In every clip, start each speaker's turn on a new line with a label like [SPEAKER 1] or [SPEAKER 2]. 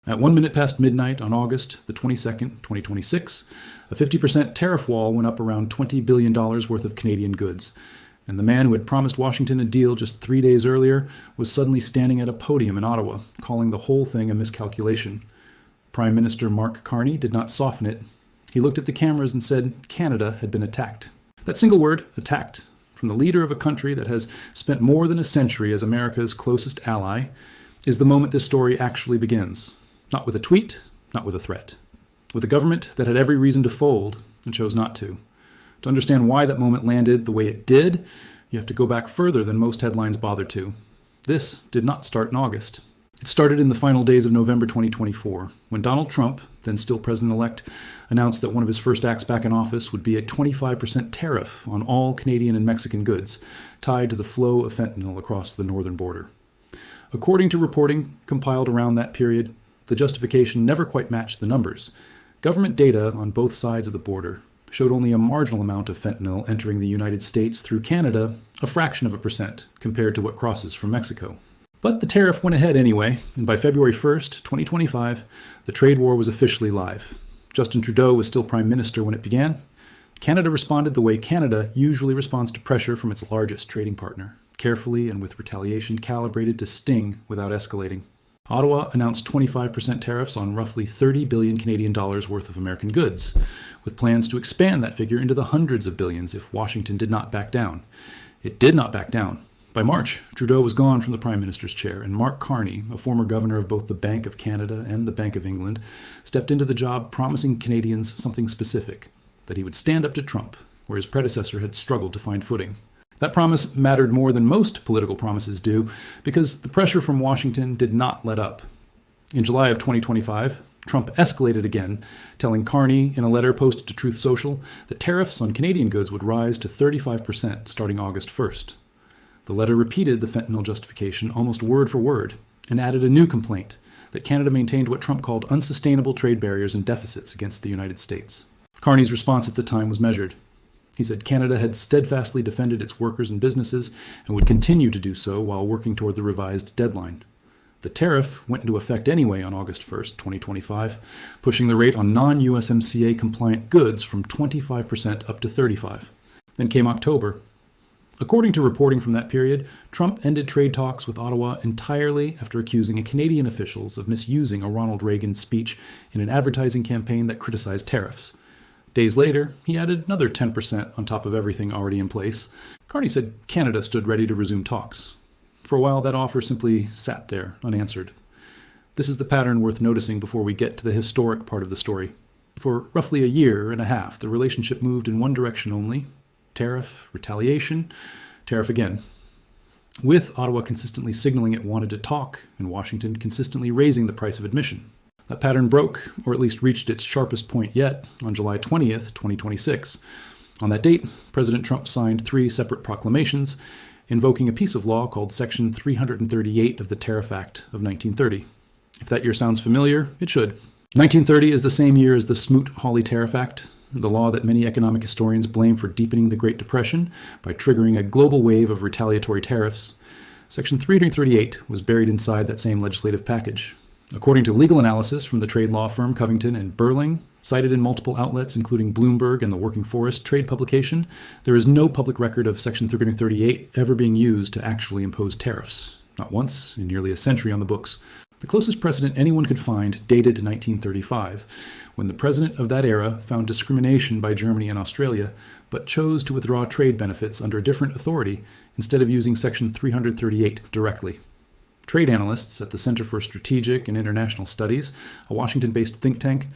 [SPEAKER 1] At 1 minute past midnight on August the 22nd, 2026, a 50% tariff wall went up around $20 billion worth of Canadian goods, and the man who had promised Washington a deal just 3 days earlier was suddenly standing at a podium in Ottawa, calling the whole thing a miscalculation. Prime Minister Mark Carney did not soften it. He looked at the cameras and said Canada had been attacked. That single word, attacked, from the leader of a country that has spent more than a century as America's closest ally, is the moment this story actually begins. Not with a tweet, not with a threat. With a government that had every reason to fold and chose not to. To understand why that moment landed the way it did, you have to go back further than most headlines bother to. This did not start in August. It started in the final days of November 2024, when Donald Trump, then still president-elect, announced that one of his first acts back in office would be a 25% tariff on all Canadian and Mexican goods, tied to the flow of fentanyl across the northern border. According to reporting compiled around that period, the justification never quite matched the numbers. Government data on both sides of the border showed only a marginal amount of fentanyl entering the United States through Canada, a fraction of a percent, compared to what crosses from Mexico. But the tariff went ahead anyway, and by February 1st, 2025, the trade war was officially live. Justin Trudeau was still Prime Minister when it began. Canada responded the way Canada usually responds to pressure from its largest trading partner, carefully and with retaliation calibrated to sting without escalating. Ottawa announced 25% tariffs on roughly 30 billion Canadian dollars worth of American goods, with plans to expand that figure into the hundreds of billions if Washington did not back down. It did not back down. By March, Trudeau was gone from the Prime Minister's chair, and Mark Carney, a former governor of both the Bank of Canada and the Bank of England, stepped into the job promising Canadians something specific, that he would stand up to Trump, where his predecessor had struggled to find footing. That promise mattered more than most political promises do, because the pressure from Washington did not let up. In July of 2025, Trump escalated again, telling Carney in a letter posted to Truth Social that tariffs on Canadian goods would rise to 35% starting August 1st. The letter repeated the fentanyl justification almost word for word, and added a new complaint that Canada maintained what Trump called unsustainable trade barriers and deficits against the United States. Carney's response at the time was measured. He said Canada had steadfastly defended its workers and businesses and would continue to do so while working toward the revised deadline. The tariff went into effect anyway on August 1st, 2025, pushing the rate on non-USMCA compliant goods from 25% up to 35%. Then came October. According to reporting from that period, Trump ended trade talks with Ottawa entirely after accusing Canadian officials of misusing a Ronald Reagan speech in an advertising campaign that criticized tariffs. Days later, he added another 10% on top of everything already in place. Carney said Canada stood ready to resume talks. For a while, that offer simply sat there, unanswered. This is the pattern worth noticing before we get to the historic part of the story. For roughly a year and a half, the relationship moved in one direction only: tariff, retaliation, tariff again. With Ottawa consistently signaling it wanted to talk, and Washington consistently raising the price of admission. That pattern broke, or at least reached its sharpest point yet, on July 20th, 2026. On that date, President Trump signed 3 separate proclamations invoking a piece of law called Section 338 of the Tariff Act of 1930. If that year sounds familiar, it should. 1930 is the same year as the Smoot-Hawley Tariff Act, the law that many economic historians blame for deepening the Great Depression by triggering a global wave of retaliatory tariffs. Section 338 was buried inside that same legislative package. According to legal analysis from the trade law firm Covington and Burling, cited in multiple outlets including Bloomberg and the Working Forest trade publication, there is no public record of Section 338 ever being used to actually impose tariffs. Not once in nearly a century on the books. The closest precedent anyone could find dated to 1935, when the president of that era found discrimination by Germany and Australia, but chose to withdraw trade benefits under a different authority instead of using Section 338 directly. Trade analysts at the Center for Strategic and International Studies, a Washington-based think tank,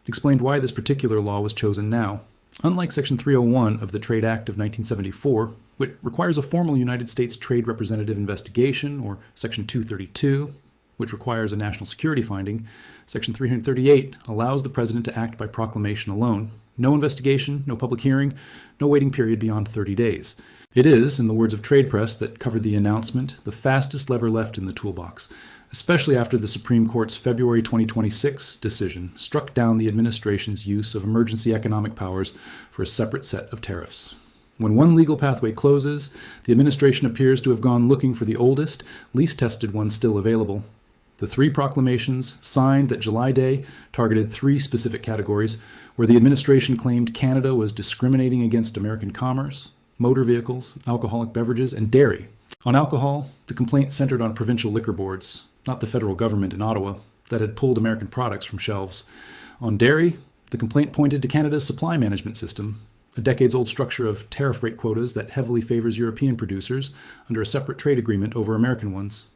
[SPEAKER 1] explained why this particular law was chosen now. Unlike Section 301 of the Trade Act of 1974, which requires a formal United States Trade Representative investigation, or Section 232, which requires a national security finding, Section 338 allows the president to act by proclamation alone. No investigation, no public hearing, no waiting period beyond 30 days. It is, in the words of trade press that covered the announcement, the fastest lever left in the toolbox, especially after the Supreme Court's February 2026 decision struck down the administration's use of emergency economic powers for a separate set of tariffs. When one legal pathway closes, the administration appears to have gone looking for the oldest, least tested one still available. The three proclamations signed that July day targeted three specific categories where the administration claimed Canada was discriminating against American commerce: motor vehicles, alcoholic beverages, and dairy. On alcohol, the complaint centered on provincial liquor boards, not the federal government in Ottawa, that had pulled American products from shelves. On dairy, the complaint pointed to Canada's supply management system, a decades-old structure of tariff rate quotas that heavily favors European producers under a separate trade agreement over American ones.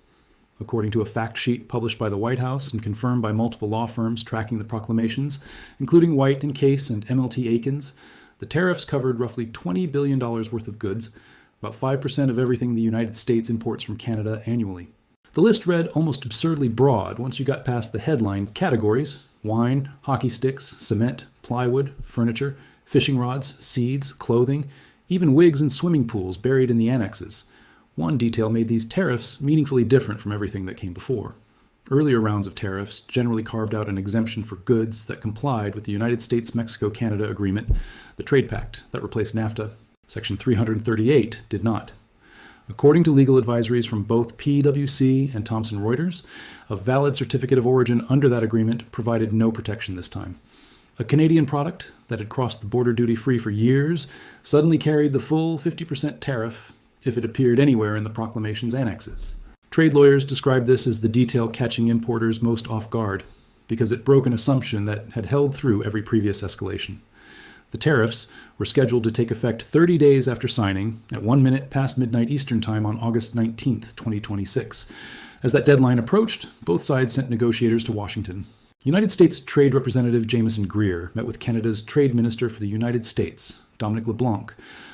[SPEAKER 1] According to a fact sheet published by the White House and confirmed by multiple law firms tracking the proclamations, including White and Case and MLT Aikens, the tariffs covered roughly $20 billion worth of goods, about 5% of everything the United States imports from Canada annually. The list read almost absurdly broad once you got past the headline categories: wine, hockey sticks, cement, plywood, furniture, fishing rods, seeds, clothing, even wigs and swimming pools buried in the annexes. One detail made these tariffs meaningfully different from everything that came before. Earlier rounds of tariffs generally carved out an exemption for goods that complied with the United States-Mexico-Canada Agreement, the Trade Pact that replaced NAFTA. Section 338 did not. According to legal advisories from both PwC and Thomson Reuters, a valid certificate of origin under that agreement provided no protection this time. A Canadian product that had crossed the border duty-free for years suddenly carried the full 50% tariff if it appeared anywhere in the proclamation's annexes. Trade lawyers described this as the detail catching importers most off guard, because it broke an assumption that had held through every previous escalation. The tariffs were scheduled to take effect 30 days after signing, at 1 minute past midnight Eastern Time on August 19, 2026. As that deadline approached, both sides sent negotiators to Washington. United States Trade Representative Jameson Greer met with Canada's Trade Minister for the United States, Dominic LeBlanc,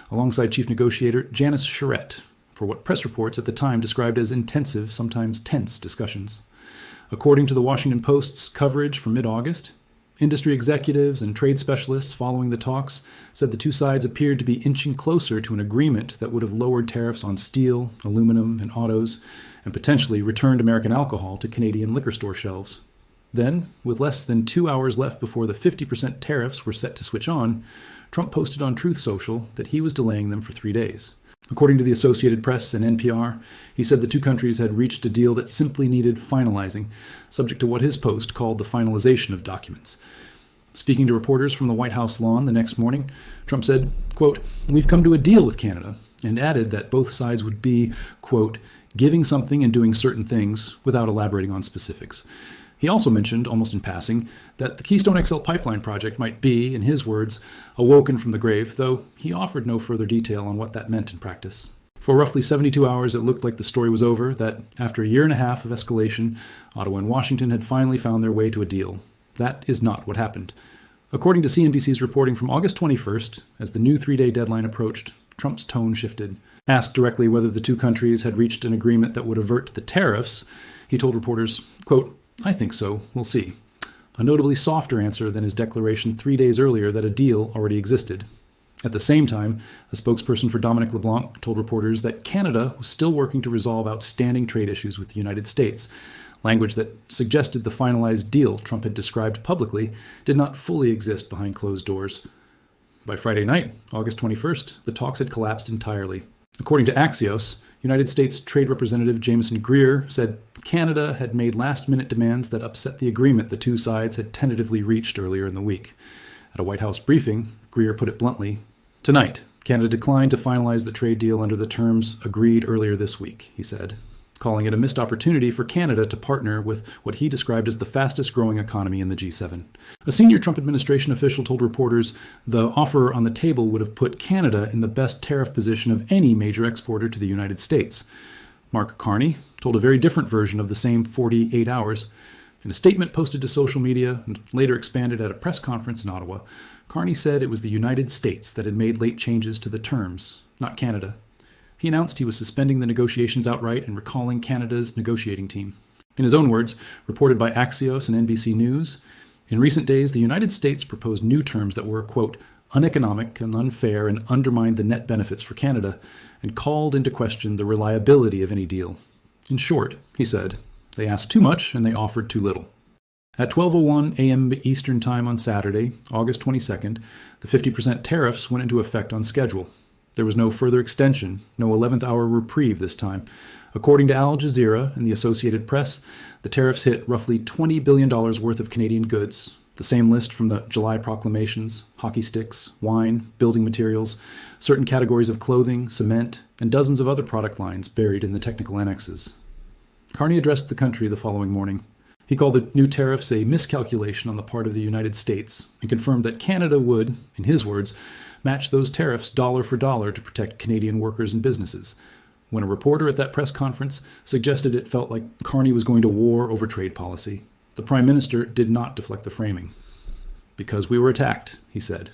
[SPEAKER 1] alongside Chief Negotiator Janice Charette, for what press reports at the time described as intensive, sometimes tense, discussions. According to the Washington Post's coverage from mid-August, industry executives and trade specialists following the talks said the two sides appeared to be inching closer to an agreement that would have lowered tariffs on steel, aluminum, and autos, and potentially returned American alcohol to Canadian liquor store shelves. Then, with less than 2 hours left before the 50% tariffs were set to switch on, Trump posted on Truth Social that he was delaying them for 3 days. According to the Associated Press and NPR, he said the two countries had reached a deal that simply needed finalizing, subject to what his post called the finalization of documents. Speaking to reporters from the White House lawn the next morning, Trump said, quote, "We've come to a deal with Canada," and added that both sides would be, quote, "giving something and doing certain things," without elaborating on specifics. He also mentioned, almost in passing, that the Keystone XL pipeline project might be, in his words, awoken from the grave, though he offered no further detail on what that meant in practice. For roughly 72 hours, it looked like the story was over, that after a year and a half of escalation, Ottawa and Washington had finally found their way to a deal. That is not what happened. According to CNBC's reporting from August 21st, as the new 3-day deadline approached, Trump's tone shifted. Asked directly whether the two countries had reached an agreement that would avert the tariffs, he told reporters, quote, "I think so. We'll see." A notably softer answer than his declaration 3 days earlier that a deal already existed. At the same time, a spokesperson for Dominic LeBlanc told reporters that Canada was still working to resolve outstanding trade issues with the United States, language that suggested the finalized deal Trump had described publicly did not fully exist behind closed doors. By Friday night, August 21st, the talks had collapsed entirely. According to Axios, United States Trade Representative Jameson Greer said Canada had made last-minute demands that upset the agreement the two sides had tentatively reached earlier in the week. At a White House briefing, Greer put it bluntly, "Tonight, Canada declined to finalize the trade deal under the terms agreed earlier this week," he said, calling it a missed opportunity for Canada to partner with what he described as the fastest-growing economy in the G7. A senior Trump administration official told reporters the offer on the table would have put Canada in the best tariff position of any major exporter to the United States. Mark Carney told a very different version of the same 48 hours. In a statement posted to social media and later expanded at a press conference in Ottawa, Carney said it was the United States that had made late changes to the terms, not Canada. He announced he was suspending the negotiations outright and recalling Canada's negotiating team. In his own words, reported by Axios and NBC News, in recent days, the United States proposed new terms that were, quote, uneconomic and unfair and undermined the net benefits for Canada, and called into question the reliability of any deal. In short, he said, they asked too much and they offered too little. At 12:01 a.m. Eastern Time on Saturday, August 22nd, the 50% tariffs went into effect on schedule. There was no further extension, no 11th hour reprieve this time. According to Al Jazeera and the Associated Press, the tariffs hit roughly $20 billion worth of Canadian goods, the same list from the July proclamations: hockey sticks, wine, building materials, certain categories of clothing, cement, and dozens of other product lines buried in the technical annexes. Carney addressed the country the following morning. He called the new tariffs a miscalculation on the part of the United States and confirmed that Canada would, in his words, match those tariffs dollar for dollar to protect Canadian workers and businesses. When a reporter at that press conference suggested it felt like Carney was going to war over trade policy, the Prime Minister did not deflect the framing. "Because we were attacked," he said.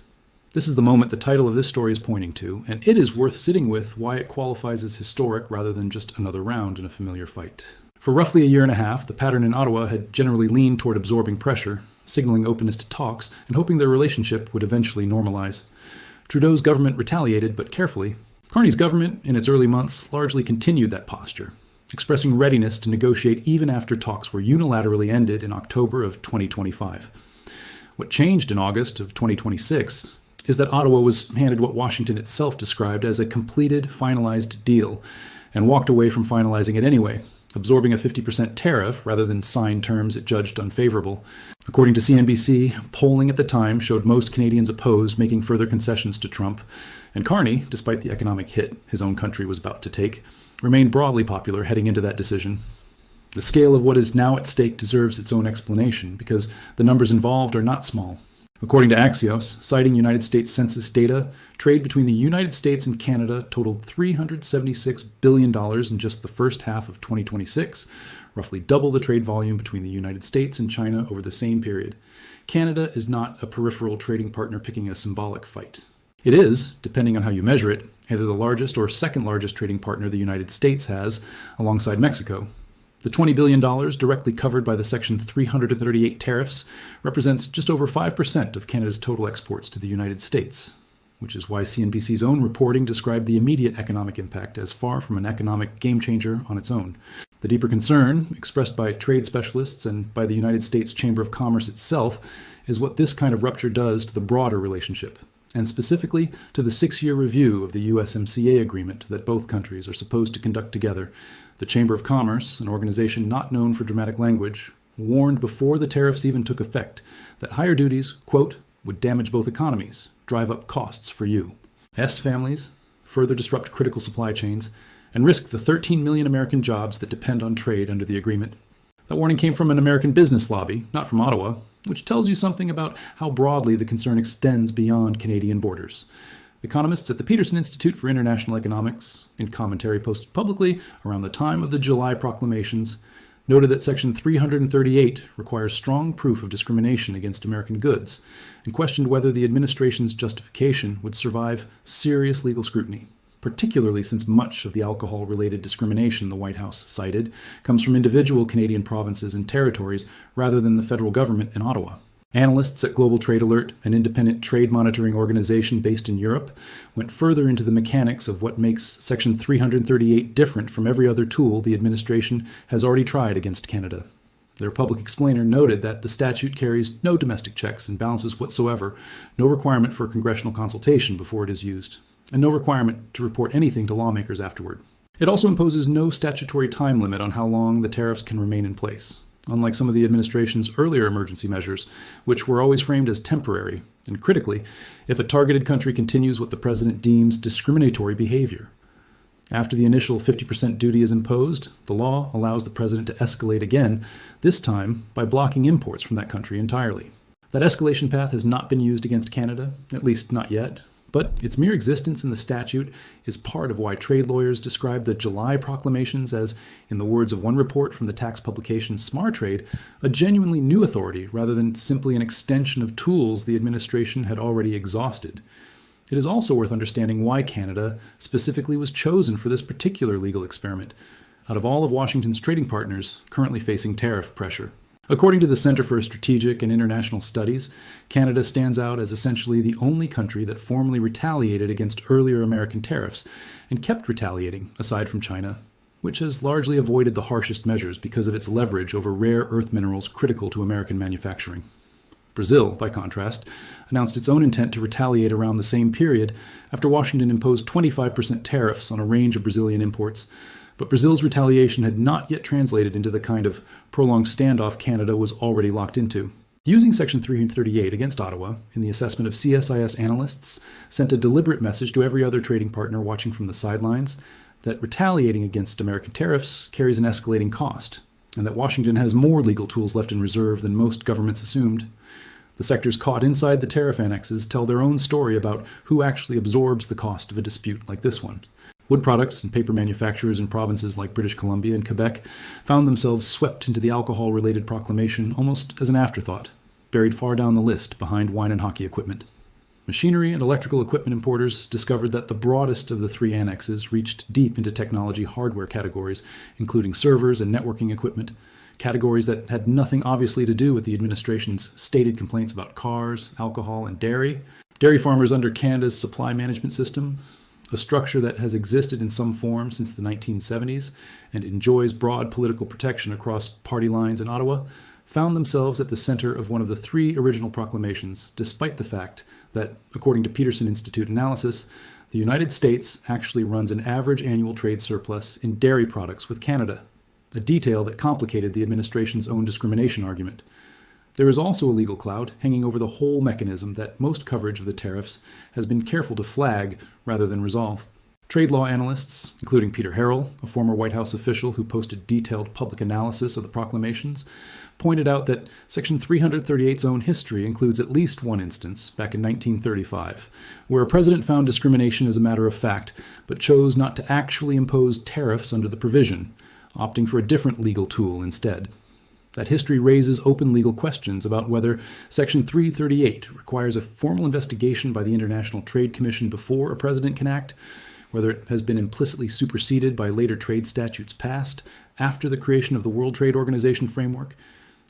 [SPEAKER 1] This is the moment the title of this story is pointing to, and it is worth sitting with why it qualifies as historic rather than just another round in a familiar fight. For roughly a year and a half, the pattern in Ottawa had generally leaned toward absorbing pressure, signaling openness to talks, and hoping their relationship would eventually normalize. Trudeau's government retaliated, but carefully. Carney's government, in its early months, largely continued that posture, expressing readiness to negotiate even after talks were unilaterally ended in October of 2025. What changed in August of 2026 is that Ottawa was handed what Washington itself described as a completed, finalized deal, and walked away from finalizing it anyway, absorbing a 50% tariff rather than sign terms it judged unfavorable. According to CNBC, polling at the time showed most Canadians opposed making further concessions to Trump, and Carney, despite the economic hit his own country was about to take, remained broadly popular heading into that decision. The scale of what is now at stake deserves its own explanation, because the numbers involved are not small. According to Axios, citing United States Census data, trade between the United States and Canada totaled $376 billion in just the first half of 2026, roughly double the trade volume between the United States and China over the same period. Canada is not a peripheral trading partner picking a symbolic fight. It is, depending on how you measure it, either the largest or second largest trading partner the United States has, alongside Mexico. The $20 billion directly covered by the Section 338 tariffs represents just over 5% of Canada's total exports to the United States, which is why CNBC's own reporting described the immediate economic impact as far from an economic game-changer on its own. The deeper concern, expressed by trade specialists and by the United States Chamber of Commerce itself, is what this kind of rupture does to the broader relationship, and specifically to the 6-year review of the USMCA agreement that both countries are supposed to conduct together. The Chamber of Commerce, an organization not known for dramatic language, warned before the tariffs even took effect that higher duties, quote, would damage both economies, drive up costs for you, families, further disrupt critical supply chains, and risk the 13 million American jobs that depend on trade under the agreement. That warning came from an American business lobby, not from Ottawa, which tells you something about how broadly the concern extends beyond Canadian borders. Economists at the Peterson Institute for International Economics, in commentary posted publicly around the time of the July proclamations, noted that Section 338 requires strong proof of discrimination against American goods, and questioned whether the administration's justification would survive serious legal scrutiny, particularly since much of the alcohol-related discrimination the White House cited comes from individual Canadian provinces and territories rather than the federal government in Ottawa. Analysts at Global Trade Alert, an independent trade monitoring organization based in Europe, went further into the mechanics of what makes Section 338 different from every other tool the administration has already tried against Canada. Their public explainer noted that the statute carries no domestic checks and balances whatsoever, no requirement for congressional consultation before it is used, and no requirement to report anything to lawmakers afterward. It also imposes no statutory time limit on how long the tariffs can remain in place, unlike some of the administration's earlier emergency measures, which were always framed as temporary, and critically, if a targeted country continues what the president deems discriminatory behavior. After the initial 50% duty is imposed, the law allows the president to escalate again, this time by blocking imports from that country entirely. That escalation path has not been used against Canada, at least not yet, but its mere existence in the statute is part of why trade lawyers describe the July proclamations as, in the words of one report from the tax publication SmarTrade, a genuinely new authority rather than simply an extension of tools the administration had already exhausted. It is also worth understanding why Canada specifically was chosen for this particular legal experiment, out of all of Washington's trading partners currently facing tariff pressure. According to the Center for Strategic and International Studies, Canada stands out as essentially the only country that formally retaliated against earlier American tariffs and kept retaliating, aside from China, which has largely avoided the harshest measures because of its leverage over rare earth minerals critical to American manufacturing. Brazil, by contrast, announced its own intent to retaliate around the same period after Washington imposed 25% tariffs on a range of Brazilian imports. But Brazil's retaliation had not yet translated into the kind of prolonged standoff Canada was already locked into. Using Section 338 against Ottawa in the assessment of CSIS analysts sent a deliberate message to every other trading partner watching from the sidelines that retaliating against American tariffs carries an escalating cost, and that Washington has more legal tools left in reserve than most governments assumed. The sectors caught inside the tariff annexes tell their own story about who actually absorbs the cost of a dispute like this one. Wood products and paper manufacturers in provinces like British Columbia and Quebec found themselves swept into the alcohol-related proclamation almost as an afterthought, buried far down the list behind wine and hockey equipment. Machinery and electrical equipment importers discovered that the broadest of the three annexes reached deep into technology hardware categories, including servers and networking equipment, categories that had nothing obviously to do with the administration's stated complaints about cars, alcohol, and dairy. Dairy farmers under Canada's supply management system, a structure that has existed in some form since the 1970s and enjoys broad political protection across party lines in Ottawa, found themselves at the center of one of the three original proclamations, despite the fact that, according to Peterson Institute analysis, the United States actually runs an average annual trade surplus in dairy products with Canada, a detail that complicated the administration's own discrimination argument. There is also a legal cloud hanging over the whole mechanism that most coverage of the tariffs has been careful to flag rather than resolve. Trade law analysts, including Peter Harrell, a former White House official who posted detailed public analysis of the proclamations, pointed out that Section 338's own history includes at least one instance, back in 1935, where a president found discrimination as a matter of fact, but chose not to actually impose tariffs under the provision, opting for a different legal tool instead. That history raises open legal questions about whether Section 338 requires a formal investigation by the International Trade Commission before a president can act, whether it has been implicitly superseded by later trade statutes passed after the creation of the World Trade Organization framework,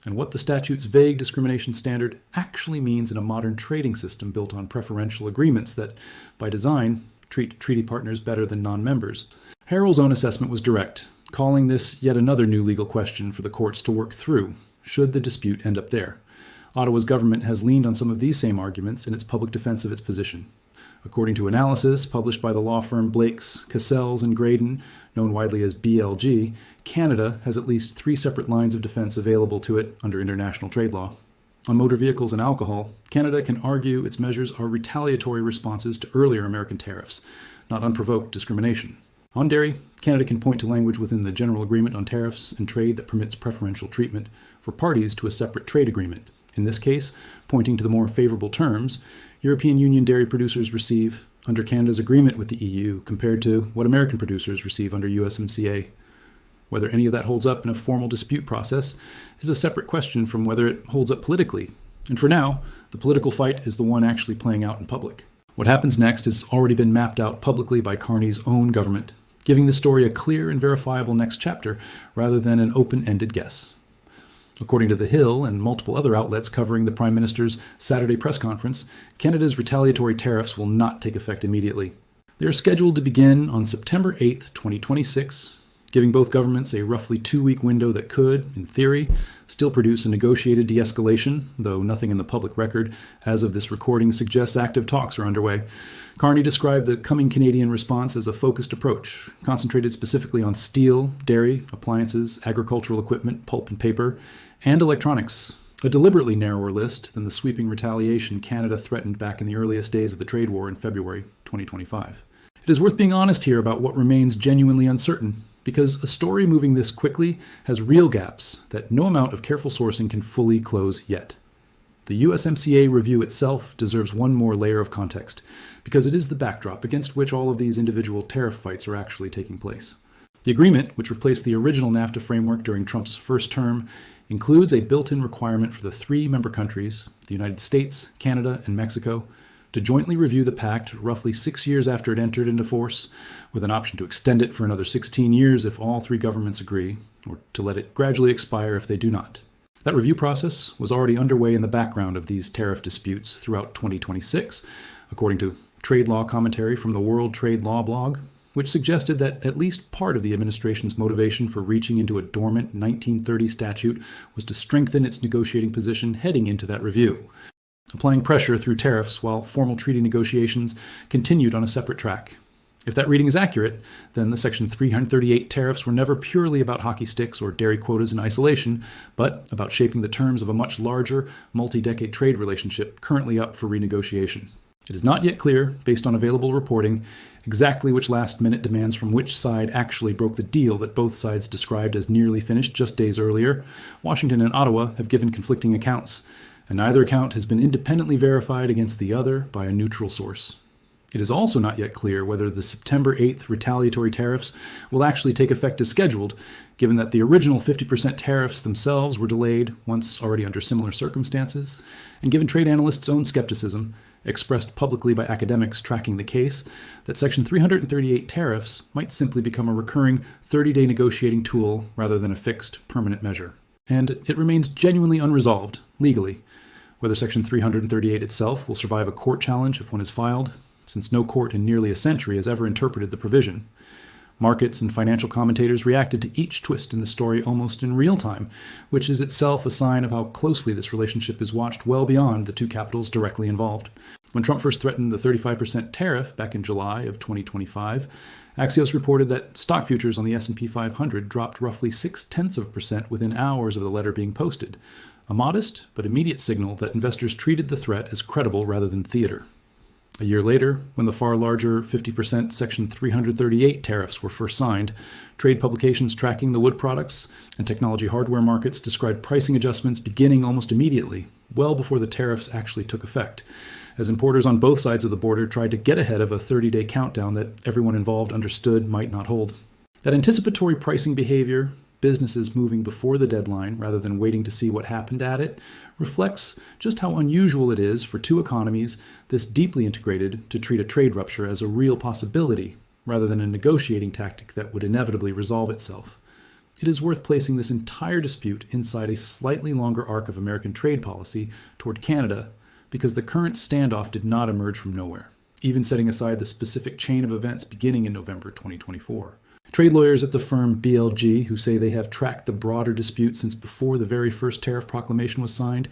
[SPEAKER 1] and what the statute's vague discrimination standard actually means in a modern trading system built on preferential agreements that, by design, treat treaty partners better than non-members. Harrell's own assessment was direct, calling this yet another new legal question for the courts to work through, should the dispute end up there. Ottawa's government has leaned on some of these same arguments in its public defense of its position. According to analysis published by the law firm Blakes, Cassells, and Graydon, known widely as BLG, Canada has at least three separate lines of defense available to it under international trade law. On motor vehicles and alcohol, Canada can argue its measures are retaliatory responses to earlier American tariffs, not unprovoked discrimination. On dairy, Canada can point to language within the General Agreement on Tariffs and Trade that permits preferential treatment for parties to a separate trade agreement. In this case, pointing to the more favorable terms European Union dairy producers receive under Canada's agreement with the EU compared to what American producers receive under USMCA. Whether any of that holds up in a formal dispute process is a separate question from whether it holds up politically. And for now, the political fight is the one actually playing out in public. What happens next has already been mapped out publicly by Carney's own government, giving the story a clear and verifiable next chapter rather than an open-ended guess. According to The Hill and multiple other outlets covering the Prime Minister's Saturday press conference, Canada's retaliatory tariffs will not take effect immediately. They are scheduled to begin on September 8, 2026, giving both governments a roughly 2-week window that could, in theory, still produce a negotiated de-escalation, though nothing in the public record as of this recording suggests active talks are underway. Carney described the coming Canadian response as a focused approach, concentrated specifically on steel, dairy, appliances, agricultural equipment, pulp and paper, and electronics, a deliberately narrower list than the sweeping retaliation Canada threatened back in the earliest days of the trade war in February 2025. It is worth being honest here about what remains genuinely uncertain, because a story moving this quickly has real gaps that no amount of careful sourcing can fully close yet. The USMCA review itself deserves one more layer of context, because it is the backdrop against which all of these individual tariff fights are actually taking place. The agreement, which replaced the original NAFTA framework during Trump's first term, includes a built-in requirement for the three member countries, the United States, Canada, and Mexico, to jointly review the pact roughly 6 years after it entered into force, with an option to extend it for another 16 years if all three governments agree, or to let it gradually expire if they do not. That review process was already underway in the background of these tariff disputes throughout 2026, according to trade law commentary from the World Trade Law blog, which suggested that at least part of the administration's motivation for reaching into a dormant 1930 statute was to strengthen its negotiating position heading into that review, applying pressure through tariffs while formal treaty negotiations continued on a separate track. If that reading is accurate, then the Section 338 tariffs were never purely about hockey sticks or dairy quotas in isolation, but about shaping the terms of a much larger, multi-decade trade relationship currently up for renegotiation. It is not yet clear, based on available reporting, exactly which last-minute demands from which side actually broke the deal that both sides described as nearly finished just days earlier. Washington and Ottawa have given conflicting accounts, and neither account has been independently verified against the other by a neutral source. It is also not yet clear whether the September 8th retaliatory tariffs will actually take effect as scheduled, given that the original 50% tariffs themselves were delayed once already under similar circumstances, and given trade analysts' own skepticism, expressed publicly by academics tracking the case, that Section 338 tariffs might simply become a recurring 30-day negotiating tool rather than a fixed, permanent measure. And it remains genuinely unresolved, legally, whether Section 338 itself will survive a court challenge if one is filed, since no court in nearly a century has ever interpreted the provision. Markets and financial commentators reacted to each twist in the story almost in real time, which is itself a sign of how closely this relationship is watched well beyond the two capitals directly involved. When Trump first threatened the 35% tariff back in July of 2025, Axios reported that stock futures on the S&P 500 dropped roughly 0.6% within hours of the letter being posted, a modest but immediate signal that investors treated the threat as credible rather than theater. A year later, when the far larger 50% Section 338 tariffs were first signed, trade publications tracking the wood products and technology hardware markets described pricing adjustments beginning almost immediately, well before the tariffs actually took effect, as importers on both sides of the border tried to get ahead of a 30-day countdown that everyone involved understood might not hold. That anticipatory pricing behavior, businesses moving before the deadline rather than waiting to see what happened at it, reflects just how unusual it is for two economies this deeply integrated to treat a trade rupture as a real possibility rather than a negotiating tactic that would inevitably resolve itself. It is worth placing this entire dispute inside a slightly longer arc of American trade policy toward Canada, because the current standoff did not emerge from nowhere, even setting aside the specific chain of events beginning in November 2024. Trade lawyers at the firm BLG, who say they have tracked the broader dispute since before the very first tariff proclamation was signed,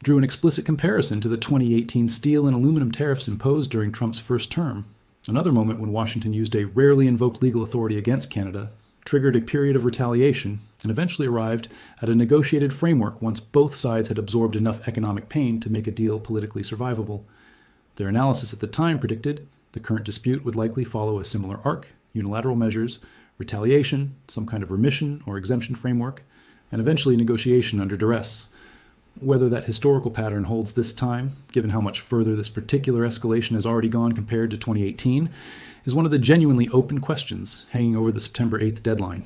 [SPEAKER 1] drew an explicit comparison to the 2018 steel and aluminum tariffs imposed during Trump's first term, another moment when Washington used a rarely invoked legal authority against Canada, triggered a period of retaliation, and eventually arrived at a negotiated framework once both sides had absorbed enough economic pain to make a deal politically survivable. Their analysis at the time predicted the current dispute would likely follow a similar arc: unilateral measures, retaliation, some kind of remission or exemption framework, and eventually negotiation under duress. Whether that historical pattern holds this time, given how much further this particular escalation has already gone compared to 2018, is one of the genuinely open questions hanging over the September 8th deadline.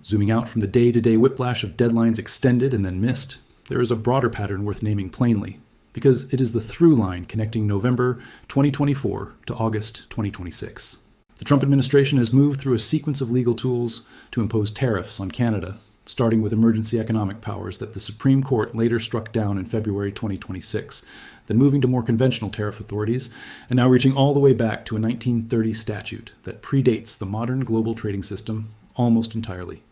[SPEAKER 1] Zooming out from the day-to-day whiplash of deadlines extended and then missed, there is a broader pattern worth naming plainly, because it is the through line connecting November 2024 to August 2026. The Trump administration has moved through a sequence of legal tools to impose tariffs on Canada, starting with emergency economic powers that the Supreme Court later struck down in February 2026, then moving to more conventional tariff authorities, and now reaching all the way back to a 1930 statute that predates the modern global trading system almost entirely.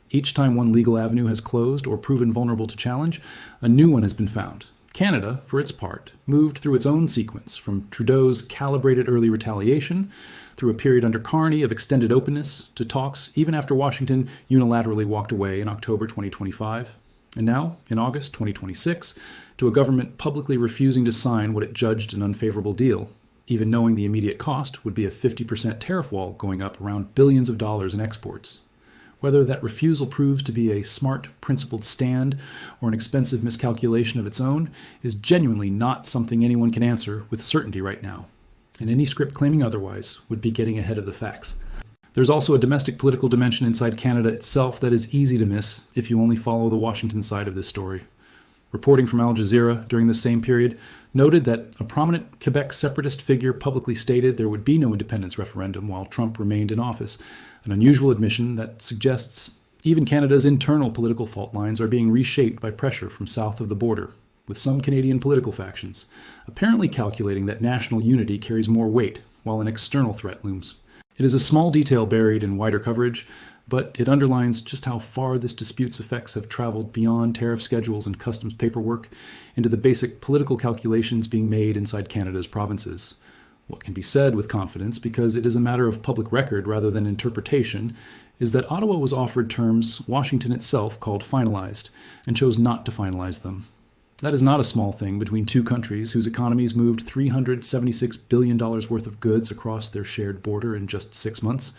[SPEAKER 1] Each time one legal avenue has closed or proven vulnerable to challenge, a new one has been found. Canada, for its part, moved through its own sequence from Trudeau's calibrated early retaliation through a period under Carney of extended openness to talks even after Washington unilaterally walked away in October 2025, and now, in August 2026, to a government publicly refusing to sign what it judged an unfavorable deal, even knowing the immediate cost would be a 50% tariff wall going up around billions of dollars in exports. Whether that refusal proves to be a smart, principled stand or an expensive miscalculation of its own is genuinely not something anyone can answer with certainty right now, and any script claiming otherwise would be getting ahead of the facts. There's also a domestic political dimension inside Canada itself that is easy to miss if you only follow the Washington side of this story. Reporting from Al Jazeera during the same period noted that a prominent Quebec separatist figure publicly stated there would be no independence referendum while Trump remained in office, an unusual admission that suggests even Canada's internal political fault lines are being reshaped by pressure from south of the border, with some Canadian political factions apparently calculating that national unity carries more weight while an external threat looms. It is a small detail buried in wider coverage, but it underlines just how far this dispute's effects have traveled beyond tariff schedules and customs paperwork into the basic political calculations being made inside Canada's provinces. What can be said with confidence, because it is a matter of public record rather than interpretation, is that Ottawa was offered terms Washington itself called finalized, and chose not to finalize them. That is not a small thing between two countries whose economies moved $376 billion worth of goods across their shared border in just 6 months.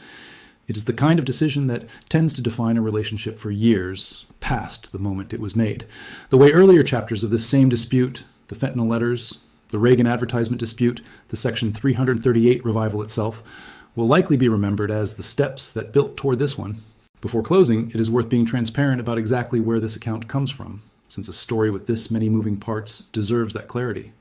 [SPEAKER 1] It is the kind of decision that tends to define a relationship for years past the moment it was made. The way earlier chapters of this same dispute, the fentanyl letters, the Reagan advertisement dispute, the Section 338 revival itself, will likely be remembered as the steps that built toward this one. Before closing, it is worth being transparent about exactly where this account comes from, since a story with this many moving parts deserves that clarity.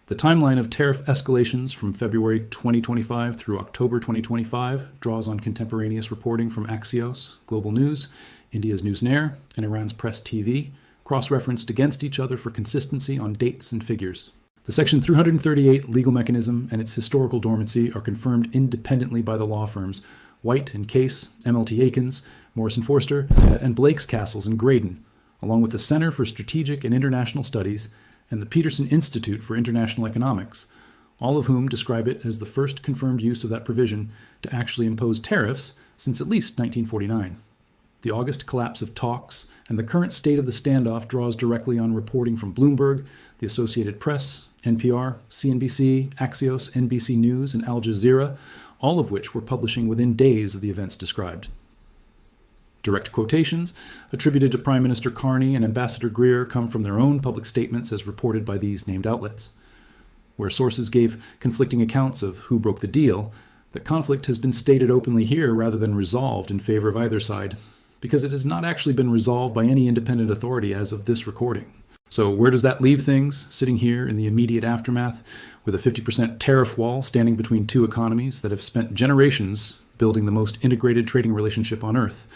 [SPEAKER 1] The timeline of tariff escalations from February 2025 through October 2025 draws on contemporaneous reporting from Axios, Global News, India's News and Air, and Iran's Press TV, cross-referenced against each other for consistency on dates and figures. The Section 338 legal mechanism and its historical dormancy are confirmed independently by the law firms White and Case, MLT Aikens, Morrison Forster, and Blake's Castles in Graydon, along with the Center for Strategic and International Studies and the Peterson Institute for International Economics, all of whom describe it as the first confirmed use of that provision to actually impose tariffs since at least 1949. The August collapse of talks and the current state of the standoff draws directly on reporting from Bloomberg, the Associated Press, NPR, CNBC, Axios, NBC News, and Al Jazeera, all of which were publishing within days of the events described. Direct quotations attributed to Prime Minister Carney and Ambassador Greer come from their own public statements as reported by these named outlets. Where sources gave conflicting accounts of who broke the deal, the conflict has been stated openly here rather than resolved in favor of either side, because it has not actually been resolved by any independent authority as of this recording. So where does that leave things, sitting here in the immediate aftermath, with a 50% tariff wall standing between two economies that have spent generations building the most integrated trading relationship on Earth?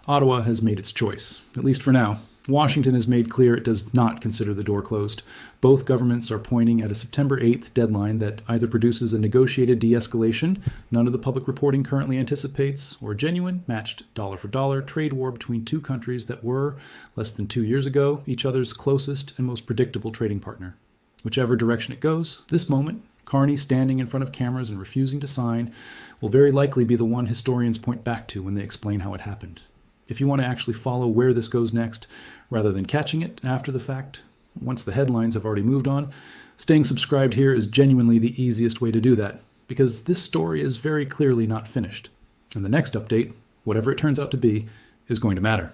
[SPEAKER 1] Ottawa has made its choice, at least for now. Washington has made clear it does not consider the door closed. Both governments are pointing at a September 8th deadline that either produces a negotiated de-escalation, none of the public reporting currently anticipates, or a genuine, matched dollar-for-dollar trade war between two countries that were, less than 2 years ago, each other's closest and most predictable trading partner. Whichever direction it goes, this moment, Carney standing in front of cameras and refusing to sign, will very likely be the one historians point back to when they explain how it happened. If you want to actually follow where this goes next, rather than catching it after the fact, once the headlines have already moved on, staying subscribed here is genuinely the easiest way to do that, because this story is very clearly not finished. And the next update, whatever it turns out to be, is going to matter.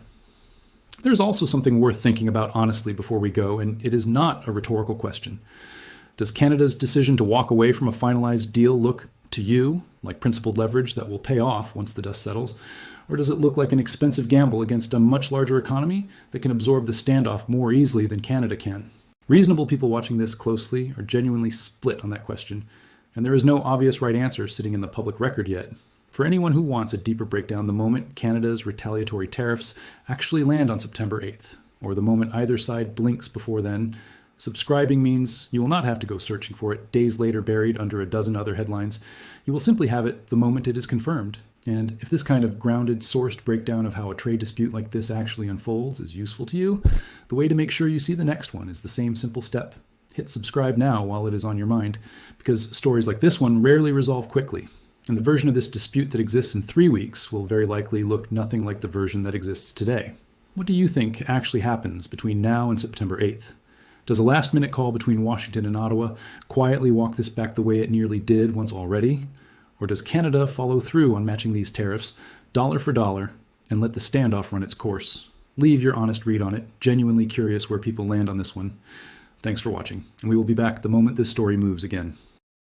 [SPEAKER 1] There's also something worth thinking about honestly before we go, and it is not a rhetorical question. Does Canada's decision to walk away from a finalized deal look to you like principled leverage that will pay off once the dust settles? Or does it look like an expensive gamble against a much larger economy that can absorb the standoff more easily than Canada can? Reasonable people watching this closely are genuinely split on that question, and there is no obvious right answer sitting in the public record yet. For anyone who wants a deeper breakdown, the moment Canada's retaliatory tariffs actually land on September 8th, or the moment either side blinks before then, subscribing means you will not have to go searching for it days later buried under a dozen other headlines. You will simply have it the moment it is confirmed. And if this kind of grounded, sourced breakdown of how a trade dispute like this actually unfolds is useful to you, the way to make sure you see the next one is the same simple step. Hit subscribe now while it is on your mind, because stories like this one rarely resolve quickly. And the version of this dispute that exists in 3 weeks will very likely look nothing like the version that exists today. What do you think actually happens between now and September 8th? Does a last-minute call between Washington and Ottawa quietly walk this back the way it nearly did once already? Or does Canada follow through on matching these tariffs, dollar for dollar, and let the standoff run its course? Leave your honest read on it. Genuinely curious where people land on this one. Thanks for watching, and we will be back the moment this story moves again.